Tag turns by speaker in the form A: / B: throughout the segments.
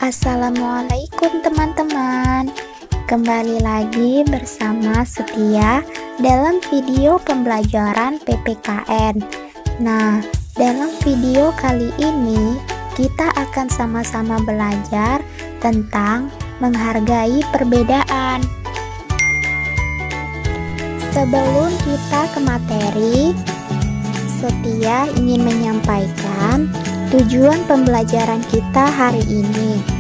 A: Assalamualaikum teman-teman. Kembali lagi bersama Setia dalam video pembelajaran PPKN. Nah, dalam video kali ini kita akan sama-sama belajar tentang menghargai perbedaan. Sebelum kita ke materi, Setia ingin menyampaikan tujuan pembelajaran kita hari ini.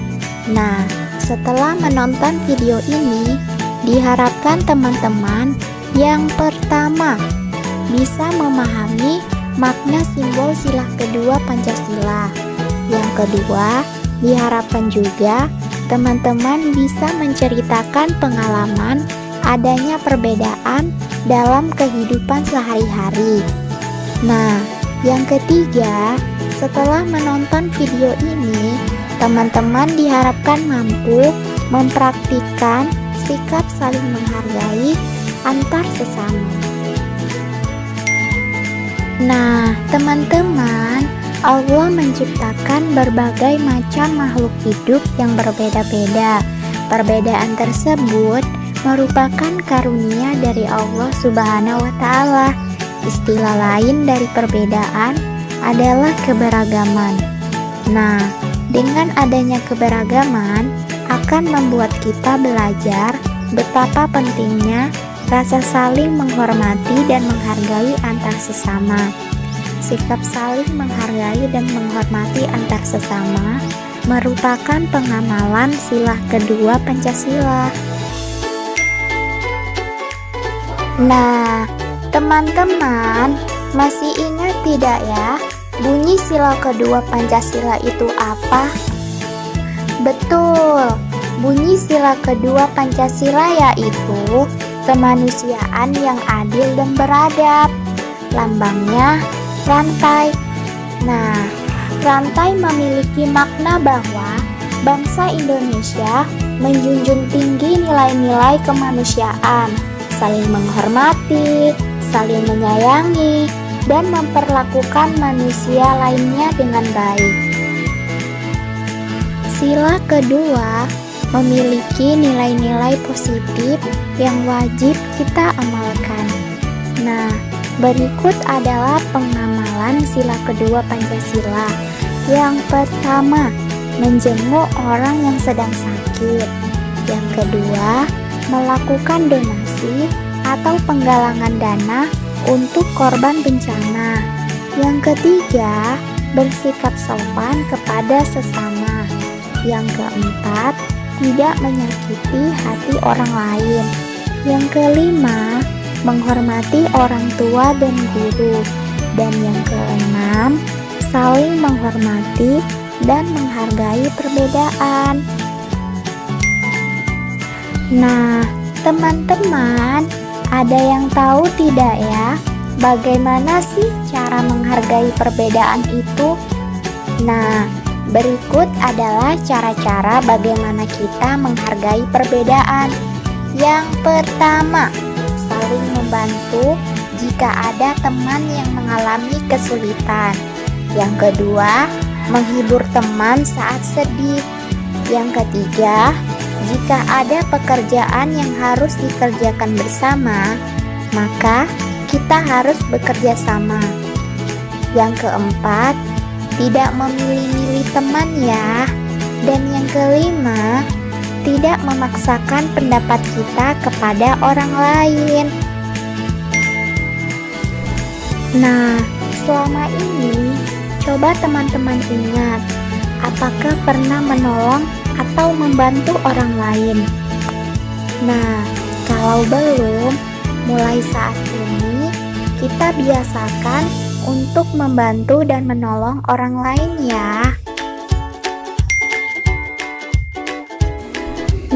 A: Nah, setelah menonton video ini, diharapkan teman-teman yang pertama bisa memahami makna simbol sila kedua Pancasila. Yang kedua, diharapkan juga teman-teman bisa menceritakan pengalaman adanya perbedaan dalam kehidupan sehari-hari. Nah, yang ketiga, setelah menonton video ini, teman-teman diharapkan mampu mempraktikkan sikap saling menghargai antar sesama. Nah, teman-teman, Allah menciptakan berbagai macam makhluk hidup yang berbeda-beda. Perbedaan tersebut merupakan karunia dari Allah Subhanahu wa Ta'ala. Istilah lain dari perbedaan adalah keberagaman. Nah, dengan adanya keberagaman akan membuat kita belajar betapa pentingnya rasa saling menghormati dan menghargai antar sesama. Sikap saling menghargai dan menghormati antar sesama merupakan pengamalan sila kedua Pancasila. Nah, teman-teman, masih ingat tidak ya, bunyi sila kedua Pancasila itu apa? Betul, bunyi sila kedua Pancasila yaitu kemanusiaan yang adil dan beradab. Lambangnya rantai. Nah, rantai memiliki makna bahwa bangsa Indonesia menjunjung tinggi nilai-nilai kemanusiaan, saling menghormati, saling menyayangi, dan memperlakukan manusia lainnya dengan baik. Sila kedua memiliki nilai-nilai positif yang wajib kita amalkan. Nah, berikut adalah pengamalan sila kedua Pancasila. Yang pertama, menjenguk orang yang sedang sakit. Yang kedua, melakukan donasi atau penggalangan dana untuk korban bencana. Yang ketiga, bersikap sopan kepada sesama. Yang keempat, tidak menyakiti hati orang lain. Yang kelima, menghormati orang tua dan guru. Dan yang keenam, saling menghormati dan menghargai perbedaan. Nah, teman-teman, ada yang tahu tidak ya, bagaimana sih cara menghargai perbedaan itu? Nah, berikut adalah cara-cara bagaimana kita menghargai perbedaan. Yang pertama, saling membantu jika ada teman yang mengalami kesulitan. Yang kedua, menghibur teman saat sedih. Yang ketiga, jika ada pekerjaan yang harus dikerjakan bersama, maka kita harus bekerja sama. Yang keempat, tidak memilih-milih teman ya. Dan yang kelima, tidak memaksakan pendapat kita kepada orang lain. Nah, selama ini, coba teman-teman ingat, apakah pernah menolong atau membantu orang lain? Nah, kalau belum, mulai saat ini kita biasakan untuk membantu dan menolong orang lain ya.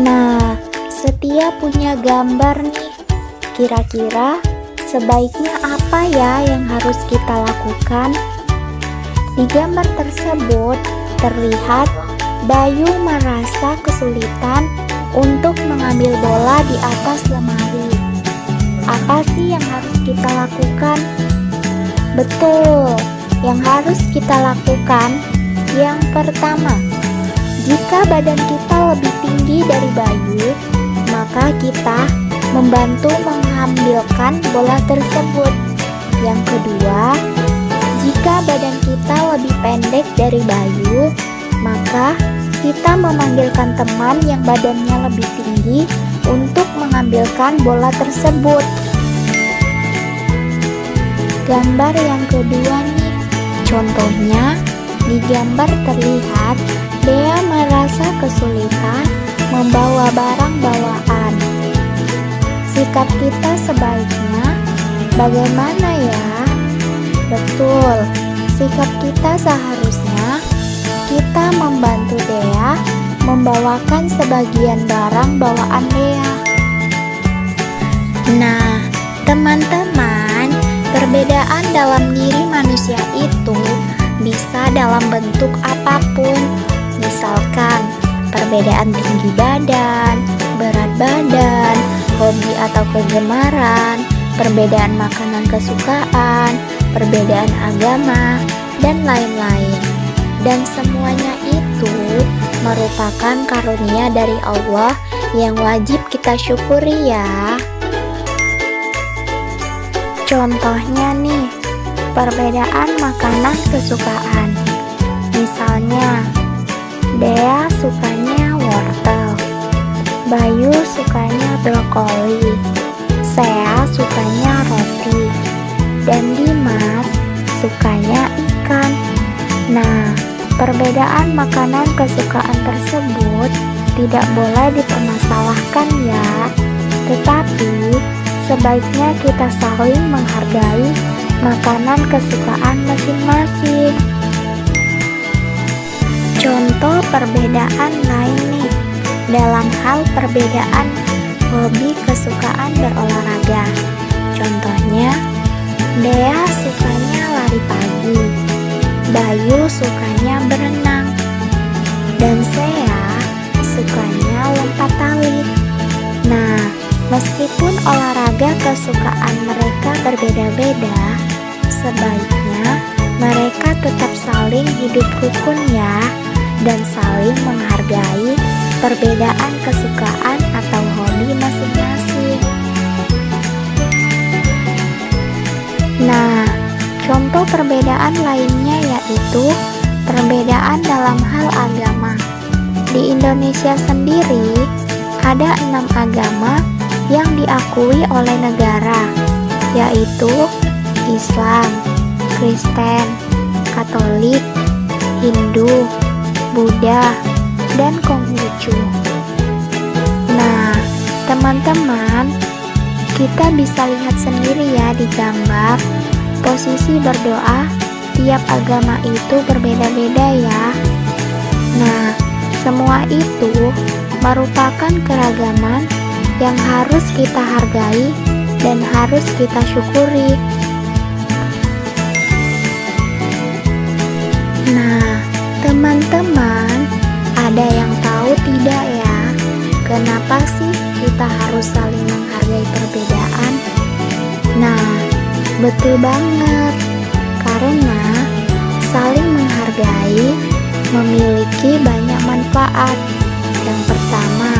A: Nah, Setia punya gambar nih. Kira-kira sebaiknya apa ya yang harus kita lakukan? Di gambar tersebut terlihat Bayu merasa kesulitan untuk mengambil bola di atas lemari. Apa sih yang harus kita lakukan? Betul, yang harus kita lakukan yang pertama, Jika badan kita lebih tinggi dari Bayu, maka kita membantu mengambilkan bola tersebut. Yang kedua, jika badan kita lebih pendek dari Bayu, maka kita memanggilkan teman yang badannya lebih tinggi untuk mengambilkan bola tersebut. Gambar yang kedua nih, contohnya di gambar terlihat Dea merasa kesulitan membawa barang bawaan. Sikap kita sebaiknya bagaimana ya? Betul, sikap kita seharusnya kita membantu Dea membawakan sebagian barang bawaan Dea. Nah, teman-teman, perbedaan dalam diri manusia itu bisa dalam bentuk apapun. Misalkan, perbedaan tinggi badan, berat badan, hobi atau kegemaran, perbedaan makanan kesukaan, perbedaan agama, dan lain-lain. Dan semuanya itu merupakan karunia dari Allah yang wajib kita syukuri ya. Contohnya nih, perbedaan makanan kesukaan. Misalnya, Dea sukanya wortel, Bayu sukanya brokoli, Sea sukanya roti, dan Dimas sukanya ikan. Nah, perbedaan makanan kesukaan tersebut tidak boleh dipermasalahkan ya, tetapi sebaiknya kita saling menghargai makanan kesukaan masing-masing. Contoh perbedaan lain nih, dalam hal perbedaan hobi kesukaan berolahraga. Contohnya, Dea sukanya lari pagi, Bayu sukanya berenang, dan Sea sukanya lompat tali. Nah, meskipun olahraga kesukaan mereka berbeda-beda, sebaiknya mereka tetap saling hidup rukun ya, dan saling menghargai perbedaan kesukaan atau hobi masing-masing. Nah, contoh perbedaan lainnya yaitu perbedaan dalam hal agama. Di Indonesia sendiri, ada 6 agama yang diakui oleh negara, yaitu Islam, Kristen, Katolik, Hindu, Buddha, dan Konghucu. Nah, teman-teman, kita bisa lihat sendiri ya di gambar, posisi berdoa tiap agama itu berbeda-beda ya. Nah, semua itu merupakan keragaman yang harus kita hargai dan harus kita syukuri. Nah, teman-teman, ada yang tahu tidak ya, kenapa sih kita harus saling menghargai perbedaan? Nah, betul banget, karena saling menghargai memiliki banyak manfaat. Yang pertama,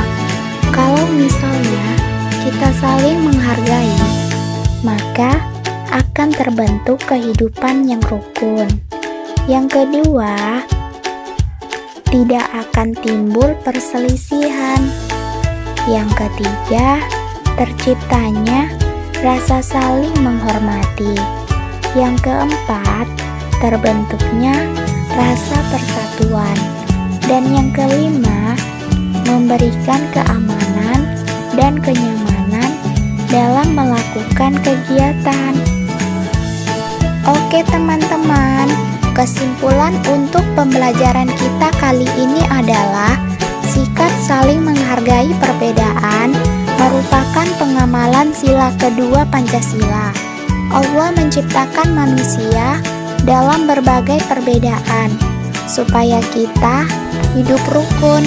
A: kalau misalnya kita saling menghargai, maka akan terbentuk kehidupan yang rukun. Yang kedua, tidak akan timbul perselisihan. Yang ketiga, terciptanya rasa saling menghormati. Yang keempat, terbentuknya rasa persatuan. Dan yang kelima, memberikan keamanan dan kenyamanan dalam melakukan kegiatan. Oke teman-teman, kesimpulan untuk pembelajaran kita kali ini adalah sikap saling menghargai perbedaan merupakan pengamalan sila kedua Pancasila. Allah menciptakan manusia dalam berbagai perbedaan supaya kita hidup rukun,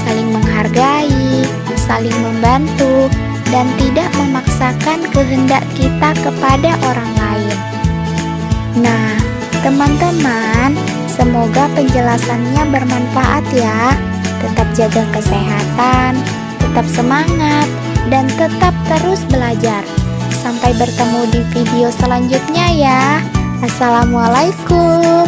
A: saling menghargai, saling membantu, dan tidak memaksakan kehendak kita kepada orang lain. Nah, teman-teman, Semoga penjelasannya bermanfaat ya. Tetap jaga kesehatan, tetap semangat, dan tetap terus belajar. Sampai bertemu di video selanjutnya ya. Assalamualaikum.